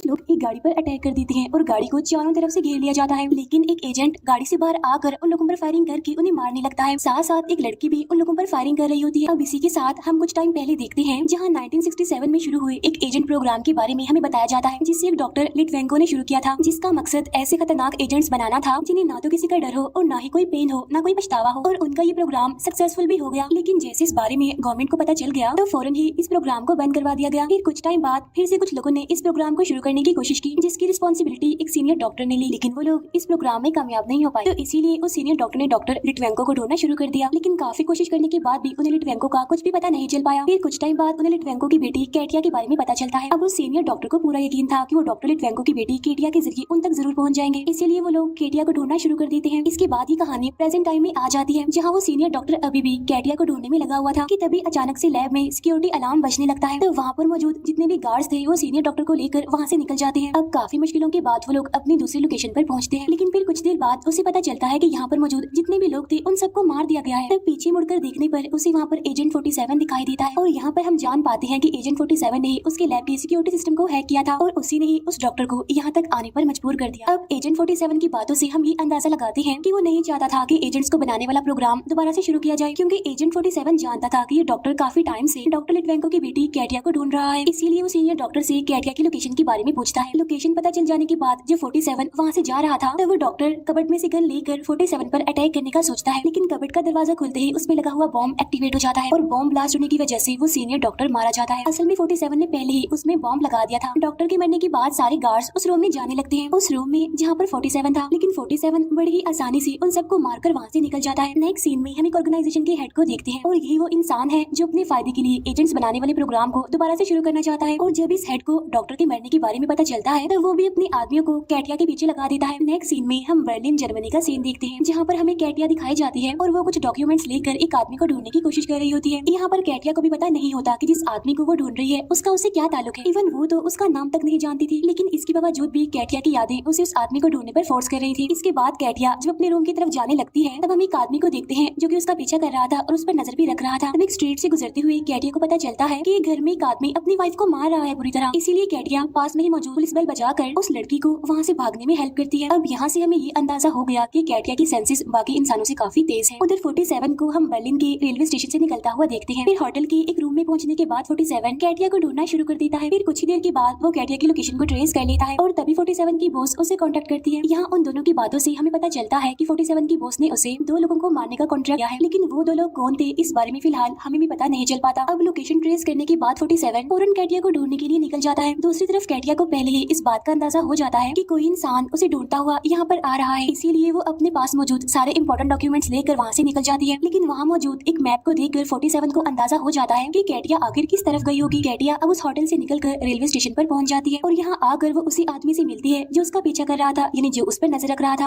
कुछ लोग एक गाड़ी पर अटैक कर देते हैं और गाड़ी को चारों तरफ से घेर लिया जाता है, लेकिन एक एजेंट गाड़ी से बाहर आकर उन लोगों पर फायरिंग करके उन्हें मारने लगता है। साथ साथ एक लड़की भी उन लोगों पर फायरिंग कर रही होती है। अब इसी के साथ हम कुछ टाइम पहले देखते हैं जहाँ 1967 में शुरू हुए एक एजेंट प्रोग्राम के बारे में हमें बताया जाता है, जिसे एक डॉक्टर लिटवेंको ने शुरू किया था, जिसका मकसद ऐसे खतरनाक एजेंट्स बनाना था जिन्हें ना तो किसी का डर हो और ना ही कोई पेन हो, ना कोई पछतावा हो। और उनका ये प्रोग्राम सक्सेसफुल भी हो गया, लेकिन जैसे इस बारे में गवर्नमेंट को पता चल गया तो फौरन ही इस प्रोग्राम को बंद करवा दिया गया। फिर कुछ टाइम बाद फिर से कुछ लोगों ने इस प्रोग्राम को शुरू करने की कोशिश की, जिसकी रिस्पॉन्सिबिलिटी एक सीनियर डॉक्टर ने ली, लेकिन वो लोग इस प्रोग्राम में कामयाब नहीं हो पाए। तो इसीलिए उस सीनियर डॉक्टर ने डॉक्टर लिटवेंको को ढूंढना शुरू कर दिया, लेकिन काफी कोशिश करने के बाद भी उन्हें लिटवेंको का कुछ भी पता नहीं चल पाया। फिर कुछ टाइम बाद उन्हें लिटवेंको की बेटी कैटिया के बारे में पता चलता है। अब उस सीनियर डॉक्टर को पूरा यकीन था कि वो डॉक्टर लिटवेंको की बेटी कैटिया के जरिए उन तक जरूर पहुंच जाएंगे, इसीलिए वो लोग कैटिया को ढूंढना शुरू कर देते हैं। इसके बाद ये कहानी प्रेजेंट टाइम में आ जाती है, जहाँ वो सीनियर डॉक्टर अभी भी कैटिया को ढूंढने में लगा हुआ था कि तभी अचानक से लैब में सिक्योरिटी अलार्म बजने लगता है। तो वहाँ पर मौजूद जितने भी गार्ड्स थे वो सीनियर डॉक्टर को लेकर वहाँ से निकल जाते हैं। अब काफी मुश्किलों के बाद वो लोग अपनी दूसरी लोकेशन पर पहुँचते हैं, लेकिन फिर कुछ देर बाद उसे पता चलता है कि यहाँ पर मौजूद जितने भी लोग थे उन सबको मार दिया गया है। तब पीछे मुड़कर देखने पर उसे वहाँ पर एजेंट 47 दिखाई देता है और यहाँ पर हम जान पाते हैं कि एजेंट 47 ने उसके लैब के सिक्योरिटी सिस्टम को हैक किया था और उसी ने ही उस डॉक्टर को यहाँ तक आने पर मजबूर कर दिया। अब एजेंट 47 की बातों से हम ये अंदाजा लगाते हैं कि वो नहीं चाहता था कि एजेंट्स को बनाने वाला प्रोग्राम दोबारा से शुरू किया जाए, क्योंकि एजेंट 47 जानता था कि ये डॉक्टर काफी टाइम से डॉक्टर लिटवेंको की बेटी कैटिया को ढूंढ रहा है। इसीलिए वो सीनियर डॉक्टर से कैटिया की लोकेशन के बारे में पूछता है। लोकेशन पता चल जाने के बाद जब 47 वहाँ से जा रहा था, तब वो डॉक्टर कबर्ड में से गन लेकर 47 पर अटैक करने का सोचता है, लेकिन कबर्ड का दरवाजा खुलते ही उसमें लगा हुआ बॉम्ब एक्टिवेट हो जाता है और बॉम्ब ब्लास्ट होने की वजह से वो सीनियर डॉक्टर मारा जाता है। असल में 47 ने पहले ही उसमें बॉम्ब लगा दिया था। डॉक्टर के मरने के बाद सारे गार्ड्स उस रूम में जाने लगते हैं, उस रूम में जहाँ पर 47 था, लेकिन 47 बड़ी ही आसानी से उन सबको मारकर वहाँ से निकल जाता है। नेक्स्ट सीन में हम एक ऑर्गेनाइजेशन के हेड को देखते हैं और यही वो इंसान है जो अपने फायदे के लिए एजेंट्स बनाने वाले प्रोग्राम को दोबारा से शुरू करना चाहता है। और जब इस हेड को डॉक्टर के मरने के बारे में पता चलता है तो वो भी अपने आदमियों को कैटिया के पीछे लगा देता है। नेक्स्ट सीन में हम बर्लिन जर्मनी का सीन देखते हैं, जहाँ पर हमें कैटिया दिखाई जाती है और वो कुछ डॉक्यूमेंट्स लेकर एक आदमी को ढूंढने की कोशिश कर रही होती है। यहाँ पर कैटिया को भी पता नहीं होता कि जिस आदमी को वो ढूंढ रही है उसका उससे क्या ताल्लुक है। इवन वो तो उसका नाम तक नहीं जानती थी, लेकिन इसके बावजूद भी कैटिया की यादें उसे उस आदमी को ढूंढने पर फोर्स कर रही थी। इसके बाद कैटिया जब अपने रूम की तरफ जाने लगती है, तब हम एक आदमी को देखते हैं जो कि उसका पीछा कर रहा था और उस पर नजर भी रख रहा था। एक स्ट्रीट से गुजरते हुए कैटिया को पता चलता है कि घर में एक आदमी अपनी वाइफ को मार रहा है बुरी तरह। इसीलिए कैटिया पास में ही मौजूद पुलिस बल बजाकर उस लड़की को वहाँ से भागने में हेल्प करती है। अब यहाँ से हमें ये अंदाजा हो गया कि कैटिया की सेंसेस बाकी इंसानों से काफी तेज है। उधर 47 को हम बर्लिन के रेलवे स्टेशन से निकलता हुआ देखते हैं। फिर होटल के एक रूम में पहुंचने के बाद 47 कैटिया को ढूंढना शुरू कर देता है। फिर कुछ ही देर के बाद वो कैटिया की लोकेशन को ट्रेस कर लेता है और तभी 47 की बॉस उसे कांटेक्ट करती है। यहाँ उन दोनों की बातों से हमें पता चलता है कि 47 की बॉस ने उसे 2 लोगों को मारने का कॉन्ट्रैक्ट दिया है, लेकिन वो 2 लोग कौन थे इस बारे में फिलहाल हमें भी पता नहीं चल पाता। अब लोकेशन ट्रेस करने के बाद 47 फौरन कैटिया को ढूंढने के लिए निकल जाता है। दूसरी तरफ कैटिया को पहले ही इस बात का अंदाजा हो जाता है कि कोई इंसान उसे ढूंढता हुआ यहाँ पर आ रहा है, इसीलिए वो अपने पास मौजूद सारे इंपॉर्टेंट डॉक्यूमेंट्स लेकर वहाँ से निकल जाती है। लेकिन वहाँ मौजूद एक मैप को देखकर 47 को अंदाजा हो जाता है कि कैटिया आखिर किस तरफ गई होगी। कैटिया अब उस होटल से निकलकर रेलवे स्टेशन पर पहुंच जाती है और यहाँ आकर वो उसी आदमी से मिलती है जो उसका पीछा कर रहा था, यानी जो उस पर नजर रख रहा था।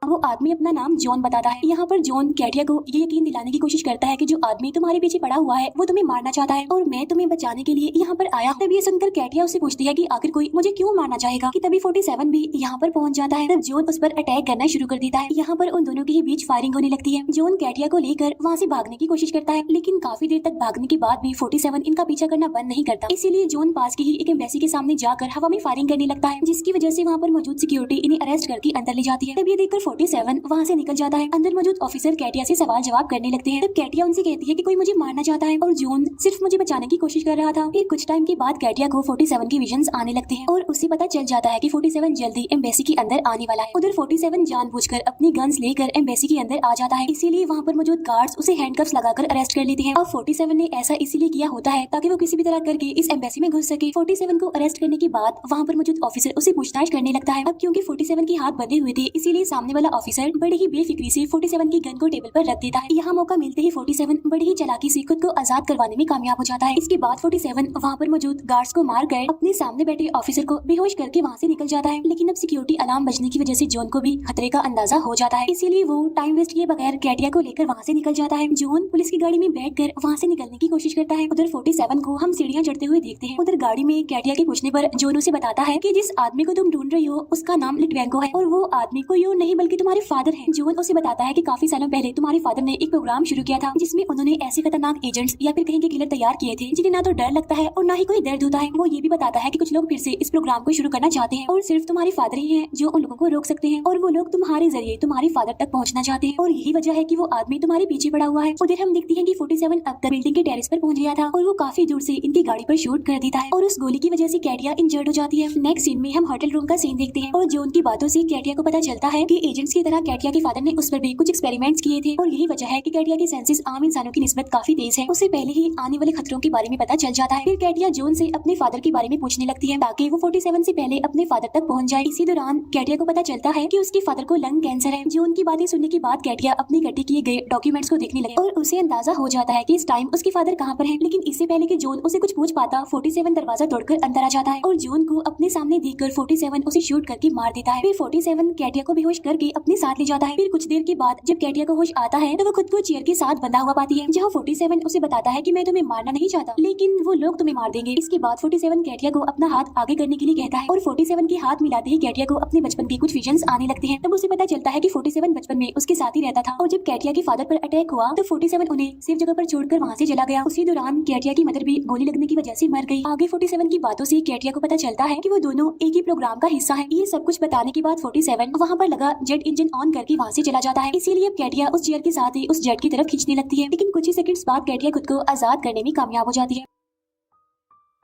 वो आदमी अपना नाम जॉन बताता है। यहाँ पर जॉन कैटिया को ये यकीन दिलाने की कोशिश करता है कि जो आदमी तुम्हारे पीछे पड़ा हुआ है वो तुम्हें मारना चाहता है और मैं तुम्हें बचाने के लिए यहाँ पर आया। तब ये सुनकर कैटिया उससे पूछती है कि आखिर कोई मुझे क्यों मारना चाहेगा, कि तभी 47 भी यहाँ पर पहुँच जाता है। तब जॉन उस पर अटैक करना शुरू कर देता है। यहाँ पर उन दोनों के ही बीच फायरिंग होने लगती है। जॉन कैटिया को लेकर वहाँ से भागने की कोशिश करता है, लेकिन काफी देर तक भागने के बाद भी 47 इनका पीछा करना बंद नहीं करता। इसीलिए जॉन पास की ही एक एम्बेसी के सामने जाकर हवा में फायरिंग करने लगता है, जिसकी वजह से वहाँ पर मौजूद सिक्योरिटी इन्हें अरेस्ट करके अंदर ले जाती है। तब ये देखकर 47 वहाँ से निकल जाता है। अंदर मौजूद ऑफिसर कैटिया से सवाल जवाब करने लगते हैं। तब कैटिया उनसे कहती है कि कोई मुझे मारना चाहता है और जॉन सिर्फ मुझे बचाने की कोशिश कर रहा था। फिर कुछ टाइम के बाद कैटिया को 47 की विजन्स आने लगते हैं और उसे पता चल जाता है कि 47 जल्दी एम्बेसी के अंदर आने वाला है। उधर 47 जानबूझकर अपनी गन्स लेकर एम्बेसी के अंदर आ जाता है, इसीलिए वहाँ पर मौजूद गार्ड्स उसे हैंडकफ्स लगाकर अरेस्ट कर लेते हैं। अब 47 ने ऐसा इसीलिए किया होता है ताकि वो किसी भी तरह करके इस एम्बेसी में घुस सके। 47 को अरेस्ट करने के बाद वहाँ पर मौजूद ऑफिसर उसे पूछताछ करने लगता है। अब क्योंकि 47 के हाथ बंधे हुए थे, इसीलिए सामने वाला ऑफिसर बड़ी ही बेफिक्री से 47 की गन को टेबल पर रख देता है। यहाँ मौका मिलते ही 47 बड़ी ही चालाकी से खुद को आजाद करवाने में कामयाब हो जाता है। इसके बाद 47 वहाँ पर मौजूद गार्ड्स को मार कर अपने सामने बैठे ऑफिसर को बेहोश करके वहाँ से निकल जाता है। लेकिन अब सिक्योरिटी अलार्म बजने की वजह से जॉन को भी खतरे का अंदाजा हो जाता है, इसीलिए वो टाइम वेस्ट किए बगैर कैटिया को लेकर वहाँ से निकल जाता है। जॉन पुलिस की गाड़ी में बैठकर वहाँ से निकलने की कोशिश करता है। उधर 47 को हम सीढ़ियाँ चढ़ते हुए देखते हैं। उधर गाड़ी में कैटिया के पूछने पर जॉन उसे बताता है कि जिस आदमी को तुम ढूंढ रही हो उसका नाम लिटवेंको है और वो आदमी कोई और नहीं बल्कि तुम्हारे फादर हैं। जॉन उसे बताता है कि काफी सालों पहले तुम्हारे फादर ने एक प्रोग्राम शुरू किया था जिसमें उन्होंने ऐसे खतरनाक एजेंट्स या फिर कहेंगे किलर तैयार किए थे जिन्हें ना तो डर लगता है और ना ही कोई दर्द होता है। वो ये भी बताता है कि कुछ लोग फिर से इस प्रोग्राम को शुरू करना चाहते हैं और सिर्फ तुम्हारे फादर ही हैं जो उन लोगों को रोक सकते हैं और वो लोग तुम्हारे जरिए तुम्हारे फादर तक पहुंचना चाहते हैं और यही वजह है कि वो आदमी तुम्हारे पीछे पड़ा हुआ है। उधर हम देखते हैं कि 47 अब तक बिल्डिंग के टेरेस पर पहुंच गया था और वो काफी दूर से इनकी गाड़ी पर शूट कर देता है और उस गोली की वजह से कैटिया इंजर्ड हो जाती है। नेक्स्ट सीन में हम होटल रूम का सीन देखते हैं और जॉन की बातों से कैटिया को पता चलता है कि एजेंट्स की तरह कैटिया के फादर ने उस पर भी कुछ एक्सपेरिमेंट्स किए थे और यही वजह है कि कैटिया की सेंसेस आम इंसानों की निस्बत काफी तेज है। उसे पहले ही आने वाले खतरों के बारे में पता चल जाता है। फिर कैटिया जॉन से अपने फादर के बारे में पूछने लगती है ताकि वो 47 से पहले अपने फादर तक पहुंच जाए। इसी दौरान कैटिया को पता चलता है कि उसके फादर को लंग कैंसर है। जॉन की बातें सुनने के बाद कैटिया अपने इकट्ठे किए गए डॉक्यूमेंट्स को देखने लगे और उसे अंदाजा हो जाता है कि इस टाइम उसके फादर कहाँ पर हैं। लेकिन इससे पहले कि जॉन उसे कुछ पूछ पाता 47 दरवाजा तोड़कर अंदर आ जाता है और जॉन को अपने सामने देखकर 47 उसे शूट करके मार देता है। फिर 47 कैटिया को बेहोश करके अपने साथ ले जाता है। फिर कुछ देर के बाद जब कैटिया को होश आता है तो वो खुद को चेयर के साथ बंधा हुआ पाती है जहाँ 47 उसे बताता है कि मैं तुम्हें मारना नहीं चाहता लेकिन वो लोग तुम्हें मार देंगे। इसके बाद 47 कैटिया को अपना हाथ आगे करने के लिए कहता है और 47 के हाथ मिलाते ही कैटिया को अपने बचपन के कुछ विजन्स आने लगते हैं। तब उसे पता चलता है कि 47 बचपन में उसके साथ ही रहता था और जब कैटिया के फादर पर अटैक हुआ तो 47 उन्हें सेफ जगह पर छोड़कर वहाँ से चला गया। उसी दौरान कैटिया की मदर भी गोली लगने की वजह से मर गई। आगे 47 की बातों से कैटिया को पता चलता है कि वो दोनों एक ही प्रोग्राम का हिस्सा है। ये सब कुछ बताने के बाद 47 वहाँ पर लगा जेट इंजन ऑन करके वहाँ से चला जाता है। इसीलिए अब कैटिया उस चेयर के साथ ही उस जेट की तरफ खींचने लगती है लेकिन कुछ ही सेकंड्स बाद कैटिया खुद को आजाद करने में कामयाब हो जाती है।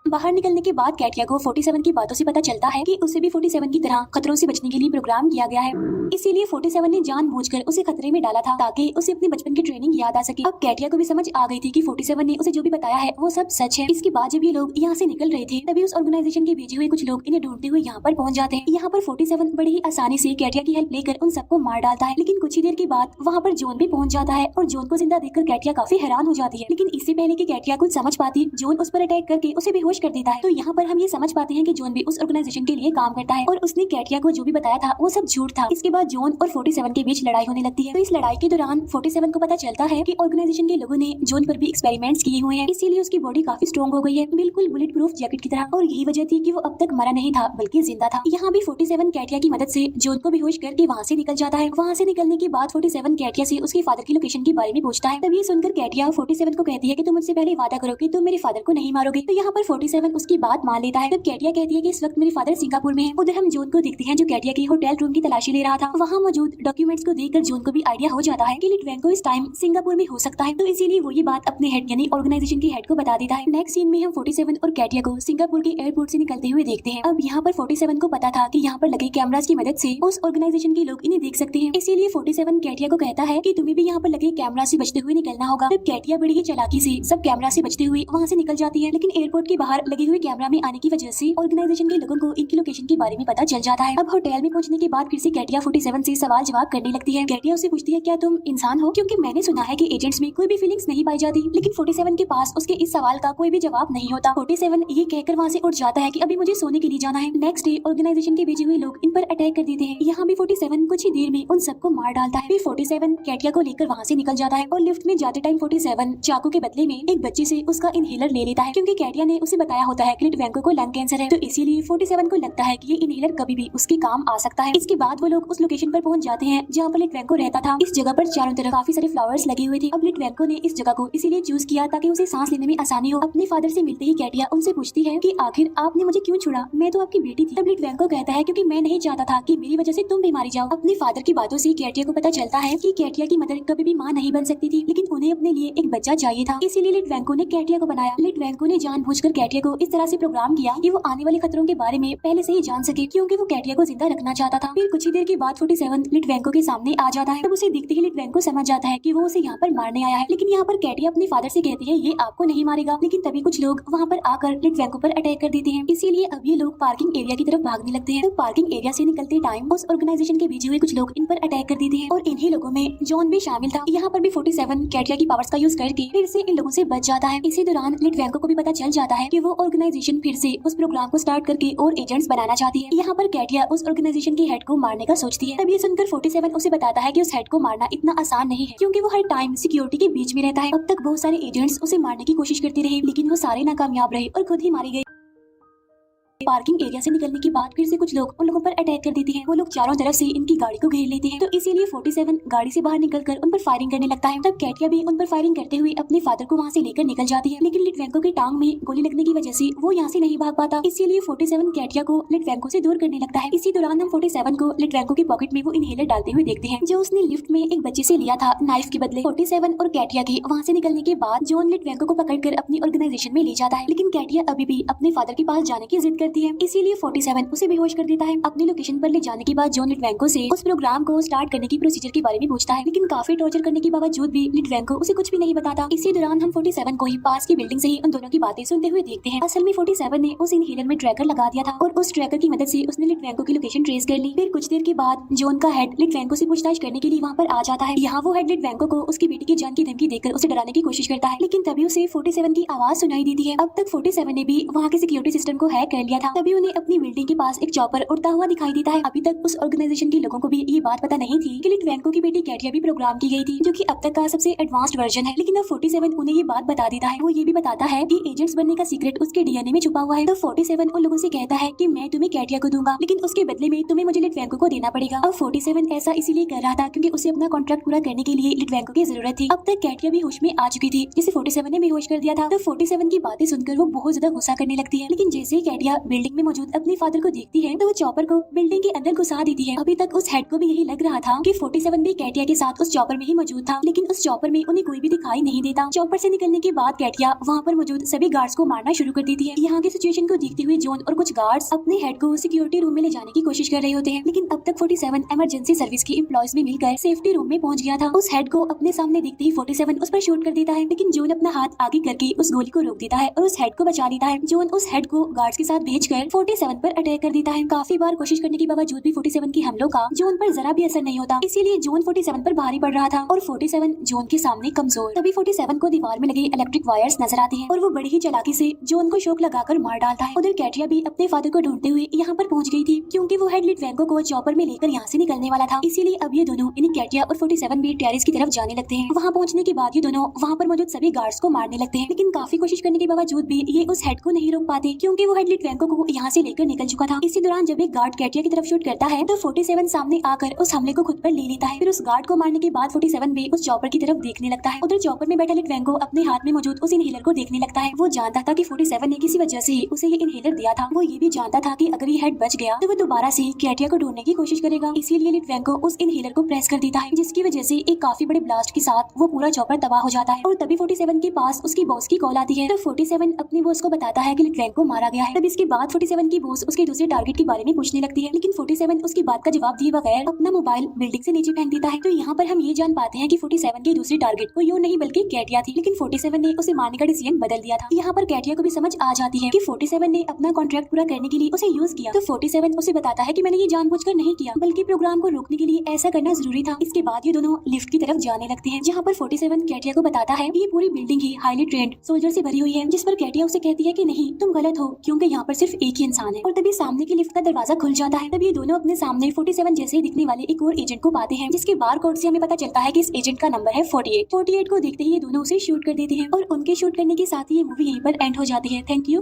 बाहर निकलने के बाद कैटिया को 47 की बातों से पता चलता है कि उसे भी 47 की तरह खतरों से बचने के लिए प्रोग्राम किया गया है। इसीलिए 47 ने जानबूझकर उसे खतरे में डाला था ताकि उसे अपने बचपन की ट्रेनिंग याद आ सके। अब कैटिया को भी समझ आ गई थी कि 47 ने उसे जो भी बताया है वो सब सच है। इसके बाद जब ये लोग यहाँ से निकल रहे थे तभी उस ऑर्गेनाइजेशन के भेजे हुए कुछ लोग इन्हें ढूंढते हुए यहाँ पर पहुंच जाते हैं। यहाँ पर 47 बड़ी ही आसानी से कैटिया की हेल्प लेकर उन सबको मार डालता है लेकिन कुछ ही देर के बाद वहाँ पर जॉन भी पहुंच जाता है और जॉन को जिंदा देखकर कैटिया काफी हैरान हो जाती है। लेकिन इससे पहले कि कैटिया कुछ समझ पाती जॉन उस पर अटैक करके उसे बेहोश कर देता है। तो यहाँ पर हम ये समझ पाते हैं कि जॉन भी उस ऑर्गेनाइजेशन के लिए काम करता है और उसने कैटिया को जो भी बताया था वो सब झूठ था। इसके बाद जॉन और 47 के बीच लड़ाई होने लगती है। तो इस लड़ाई के दौरान 47 को पता चलता है कि ऑर्गेनाइजेशन के लोगों ने जॉन पर भी एक्सपेरिमेंट्स किए हुए हैं इसीलिए उसकी बॉडी काफी स्ट्रॉन्ग हो गई है, बिल्कुल बुलेट प्रूफ जैकेट की तरह। और यही वजह थी कि वो अब तक मरा नहीं था बल्कि जिंदा था। यहाँ भी 47 कैटिया की मदद से जॉन को बेहोश करके वहाँ से निकल जाता है। वहाँ से निकलने के बाद 47 कैटिया से उसके फादर की लोकेशन के बारे में पूछता है। तब ये सुनकर कैटिया 47 को कहती है कि तुम मुझसे पहले वादा करो कि तुम मेरे फादर को नहीं मारोगे। तो यहाँ पर 47 उसकी बात मान लेता है। तब कैटिया कहती है कि इस वक्त मेरे फादर सिंगापुर में है। उधर हम जॉन को देखते हैं जो कैटिया की होटल रूम की तलाशी ले रहा था। वहाँ मौजूद डॉक्यूमेंट्स को देखकर जॉन को भी आइडिया हो जाता है कि लिटवेंको इस टाइम सिंगापुर में हो सकता है। तो इसीलिए वो ये बात अपने हेड यानी ऑर्गेनाइजेशन के हेड को बता देता है। नेक्स्ट सीन में हम 47 और कैटिया को सिंगापुर के एयरपोर्ट से निकलते हुए देखते हैं। अब यहाँ पर 47 को पता था कि यहाँ पर लगे कैमरास की मदद से उस ऑर्गेनाइजेशन के लोग इन्हें देख सकते हैं। इसीलिए 47 कैटिया को कहता है कि तुम्हें भी यहाँ पर लगे कैमरा से बचते हुए निकलना होगा। तब कैटिया बड़ी ही चालाकी से सब कैमरा से बचते हुए वहाँ से निकल जाती है। लेकिन एयरपोर्ट के बाहर लगे हुए कैमरा में आने की वजह से ऑर्गेनाइजेशन के लोगों को इनकी लोकेशन के बारे में पता चल जाता है। अब होटल में पहुंचने के बाद फिर से कैटिया 47 से सवाल जवाब करने लगती है। कैटिया उसे पूछती है क्या तुम इंसान हो, क्योंकि मैंने सुना है कि एजेंट्स में कोई भी फीलिंग्स नहीं पाई जाती। लेकिन 47 के पास उसके इस सवाल का कोई भी जवाब नहीं होता। 47 ये कहकर वहाँ से उठ जाता है कि अभी मुझे सोने के लिए जाना है। नेक्स्ट डे ऑर्गेनाइजेशन के भेजे हुए लोग इन पर अटैक कर देते हैं। यहाँ भी 47 कुछ ही देर में उन सबको मार डालता है। फिर 47 कैटिया को लेकर वहाँ से निकल जाता है और लिफ्ट में जाते टाइम 47 चाकू के बदले में एक बच्चे से उसका इनहेलर ले लेता है क्योंकि कैटिया ने उसे बताया होता है कि लिटवेंको को लंग कैंसर है। तो इसीलिए 47 को लगता है कि ये इनहेलर कभी भी उसके काम आ सकता है। इसके बाद वो लोग उस लोकेशन पर पहुंच जाते हैं जहाँ पर लिटवेंको रहता था। इस जगह पर चारों तरफ काफी सारे फ्लावर्स लगे हुए थे। अब लिटवेंको ने इस जगह को इसीलिए चूज किया ताकि उसे सांस लेने में आसानी हो। अपने फादर से मिलते ही कैटिया उनसे पूछती है कि आखिर आपने मुझे क्यों छोड़ा, मैं तो आपकी बेटी थी। तब लिटवेंको कहता है क्योंकि मैं नहीं चाहता था कि मेरी वजह से तुम भी मारी जाओ। अपने फादर की बातों से कैटिया को पता चलता है कि कैटिया की मदर कभी भी माँ नहीं बन सकती थी, लेकिन उन्हें अपने लिए एक बच्चा चाहिए था। इसीलिए लिटवेंको ने कैटिया को बनाया। लिटवेंको ने जानबूझकर कैटिया को इस तरह से प्रोग्राम किया कि वो आने वाले खतरों के बारे में पहले से ही जान सके, क्योंकि वो कैटिया को जिंदा रखना चाहता था। फिर कुछ ही देर के बाद 47 लिटवेंको के सामने आ जाता है। तब उसे देखते ही लिटवेंको समझ जाता है कि वो उसे यहाँ पर मारने आया है। लेकिन यहाँ पर कैटिया अपने फादर से कहती है ये आपको नहीं मारेगा। लेकिन तभी कुछ लोग वहाँ पर आकर लिटवेंको पर अटैक कर देते हैं। इसीलिए अब ये लोग पार्किंग एरिया की तरफ भागने लगते हैं। तो पार्किंग एरिया से निकलते टाइम उस ऑर्गेनाइजेशन के भेजे हुए कुछ लोग इन पर अटैक कर देते हैं और इन्हीं लोगों में जॉन भी शामिल था। यहाँ पर भी 47 कैटिया की पावर्स का यूज करके फिर से इन लोगों से बच जाता है। इसी दौरान लिटवेंको को भी पता चल जाता है कि वो ऑर्गेनाइजेशन फिर से उस प्रोग्राम को स्टार्ट करके और एजेंट्स बनाना चाहती है। यहाँ पर कैटिया उस ऑर्गेनाइजेशन के हेड को मारने का सोचती है। तब ये सुनकर 47 उसे बताता है कि उस हेड को मारना इतना आसान नहीं है, क्योंकि वो हर टाइम सिक्योरिटी के बीच में रहता है। अब तक बहुत सारे एजेंट्स उसे मारने की कोशिश करते रहे, लेकिन वो सारे नाकामयाब रहे और खुद ही मारी गई। पार्किंग एरिया से निकलने के बाद फिर से कुछ लोग उन लोगों पर अटैक कर देते हैं। वो लोग चारों तरफ से इनकी गाड़ी को घेर लेते हैं, तो इसीलिए 47 गाड़ी से बाहर निकलकर उन पर फायरिंग करने लगता है। तब कैटिया भी उन पर फायरिंग करते हुए अपने फादर को वहाँ से लेकर निकल जाती है, लेकिन लिटवेंको की टांग में गोली लगने की वजह से वो यहाँ से नहीं भाग पाता। इसीलिए 47 कैटिया को लिटवेंको से दूर करने लगता है। इसी दौरान हम 47 को लिटवेंको की पॉकेट में वो इनहेलर डालते हुए देखते हैं, जो उसने लिफ्ट में एक बच्चे से लिया था नाइफ के बदले। 47 और कैटिया के वहाँ से निकलने के बाद जॉन लिटवेंको को पकड़कर अपनी ऑर्गेनाइजेशन में ले जाता है, लेकिन कैटिया अभी भी अपने फादर के पास जाने की जिद करती है। इसीलिए 47 उसे बेहोश कर देता है। अपनी लोकेशन पर ले जाने के बाद जॉन लिटवेंको से उस प्रोग्राम को स्टार्ट करने की प्रोसीजर के बारे में पूछता है, लेकिन काफी टॉर्चर करने के बावजूद भी लिटवेंको उसे कुछ भी नहीं बताता। इसी दौरान हम 47 को ही पास की बिल्डिंग से ही उन दोनों की बातें सुनते हुए देखते हैं। असल में 47 ने उस इनहेलर में ट्रैकर लगा दिया था और उस ट्रैकर की मदद से उसने लिटवेंको की लोकेशन ट्रेस कर ली। फिर कुछ देर के बाद जॉन का हेड लिटवेंको से पूछताछ करने के लिए वहाँ पर आ जाता है। यहाँ वो हेड लिटवेंको को उसकी बेटी की जान की धमकी देकर उसे डराने की कोशिश करता है, लेकिन तभी उसे 47 की आवाज सुनाई देती है। अब तक 47 ने भी वहाँ के सिक्योरिटी सिस्टम को हैक कर लिया था। तभी उन्हें अपनी बिल्डिंग के पास एक चॉपर उड़ता हुआ दिखाई देता है। अभी तक उस ऑर्गेनाइजेशन के लोगों को भी ये बात पता नहीं थी कि लिटवेंको की बेटी कैटिया भी प्रोग्राम की गई थी, जो कि अब तक का सबसे एडवांस्ड वर्जन है। लेकिन अब 47 उन्हें ये बात बता देता है। वो ये भी बताता है कि एजेंट्स बनने का सीक्रेट उसके डीएनए में छुपा हुआ है। तो 47 उन लोगों से कहता है कि मैं तुम्हें कैटिया को दूंगा, लेकिन उसके बदले में तुम्हें मुझे लिटवेंको को देना पड़ेगा। अब 47 ऐसा इसीलिए कर रहा था क्योंकि उसे अपना कॉन्ट्रैक्ट पूरा करने के लिए लिटवेंको की जरूरत थी। अब तक कैटिया भी होश में आ चुकी थी, जिसे 47 ने बेहोश कर दिया था। तो 47 की बातें सुनकर वो बहुत ज्यादा गुस्सा करने लगती है, लेकिन जैसे ही कैटिया बिल्डिंग में मौजूद अपने फादर को देखती है तो वो चॉपर को बिल्डिंग के अंदर घुसा देती है। अभी तक उस हेड को भी यही लग रहा था कि 47 भी कैटिया के साथ उस चॉपर में ही मौजूद था, लेकिन उस चॉपर में उन्हें कोई भी दिखाई नहीं देता। चॉपर से निकलने के बाद कैटिया वहाँ पर मौजूद सभी गार्ड्स को मारना शुरू कर देती है। यहाँ की सिचुएशन को देखते हुए जॉन और कुछ गार्ड्स अपने हेड को सिक्योरिटी रूम में ले जाने की कोशिश कर रहे होते हैं, लेकिन अब तक 47 इमरजेंसी सर्विस के एम्प्लॉयज में मिलकर सेफ्टी रूम में पहुंच गया था। उस हेड को अपने सामने देखते ही 47 उस पर शूट कर देता है, लेकिन जॉन अपना हाथ आगे करके उस गोली को रोक देता है और उस हेड को बचा लेता है। जॉन उस हेड को गार्ड्स के साथ भेजकर 47 पर अटैक कर देता है। काफी बार कोशिश करने के बावजूद भी 47 की हमलों का जॉन पर जरा भी असर नहीं होता, इसीलिए जॉन 47 पर भारी पड़ रहा था और 47 जॉन के सामने कमजोर। तभी 47 को दीवार में लगे इलेक्ट्रिक वायर्स नजर आते हैं और वो बड़ी ही चालाकी से जॉन को शॉक लगाकर मार डालता है। उधर कैटिया भी अपने फादर को ढूंढते हुए यहाँ पर पहुंच गई थी, क्योंकि वो हेड लिटवेंको को चॉपर में लेकर यहाँ से निकलने वाला था। इसीलिए अब ये दोनों यानी कैटिया और 47 भी टेरेस की तरफ जाने लगते हैं। वहाँ पहुँचने के बाद ये दोनों वहाँ पर मौजूद सभी गार्ड्स को मारने लगते हैं, लेकिन काफी कोशिश करने के बावजूद भी ये उस हेड को नहीं रोक पाते, क्योंकि वो हेड लिटवेंको को यहाँ से लेकर निकल चुका था। इसी दौरान जब एक गार्ड कैटिया की तरफ शूट करता है तो 47 सामने आकर उस हमले को खुद पर ले लेता है। फिर उस गार्ड को मारने के बाद 47 भी उस चॉपर की तरफ देखने लगता है। उधर चॉपर में बैठा लिटवेंको अपने हाथ में मौजूद उस इनहेलर को देखने लगता है। वो जानता था कि 47 ने किसी वजह से उसे ये इनहेलर दिया था। वो ये भी जानता था कि अगर ये हेड बच गया तो वो दोबारा से कैटिया को ढूंढने की कोशिश करेगा, इसीलिए लिटवेंको उस इनहेलर को प्रेस कर देता है, जिसकी वजह से एक काफी बड़े ब्लास्ट के साथ वो पूरा चॉपर तबाह हो जाता है। और तभी 47 के पास उसकी बॉस की कॉल आती है। तो 47 अपनी बॉस को बताता है कि लिटवेंको मारा गया है। तब इसके बाद 47 की बॉस उसके दूसरे टारगेट के बारे में पूछने लगती है, लेकिन 47 उसकी बात का जवाब दिए बगैर अपना मोबाइल बिल्डिंग से नीचे फेंक देता है। तो यहाँ पर हम ये जान पाते हैं कि 47 की दूसरी टारगेट को यूं नहीं बल्कि कैटिया थी, लेकिन 47 ने उसे मारने का डिसीजन बदल दिया था। यहाँ पर कैटिया को भी समझ आ जाती है कि 47 ने अपना कॉन्ट्रैक्ट पूरा करने के लिए उसे यूज किया। तो 47 उसे बताता है कि मैंने ये जानबूझकर नहीं किया, बल्कि प्रोग्राम को रोकने के लिए ऐसा करना जरूरी था। इसके बाद ये दोनों लिफ्ट की तरफ जाने लगते हैं, जहाँ पर 47 कैटिया को बताता है ये पूरी बिल्डिंग ही हाईली ट्रेंड सोल्जर से भरी हुई है, जिस पर कैटिया उसे कहती है कि नहीं तुम गलत हो, क्योंकि यहाँ पर सिर्फ एक ही इंसान है। और तभी सामने की लिफ्ट का दरवाजा खुल जाता है। तभी ये दोनों अपने सामने 47 जैसे ही दिखने वाले एक और एजेंट को पाते हैं, जिसके बार कोड से हमें पता चलता है कि इस एजेंट का नंबर है 48। 48 को देखते ही ये दोनों उसे शूट कर देते हैं और उनके शूट करने के साथ ही ये मूवी यहीं पर एंड हो जाती है। Thank you.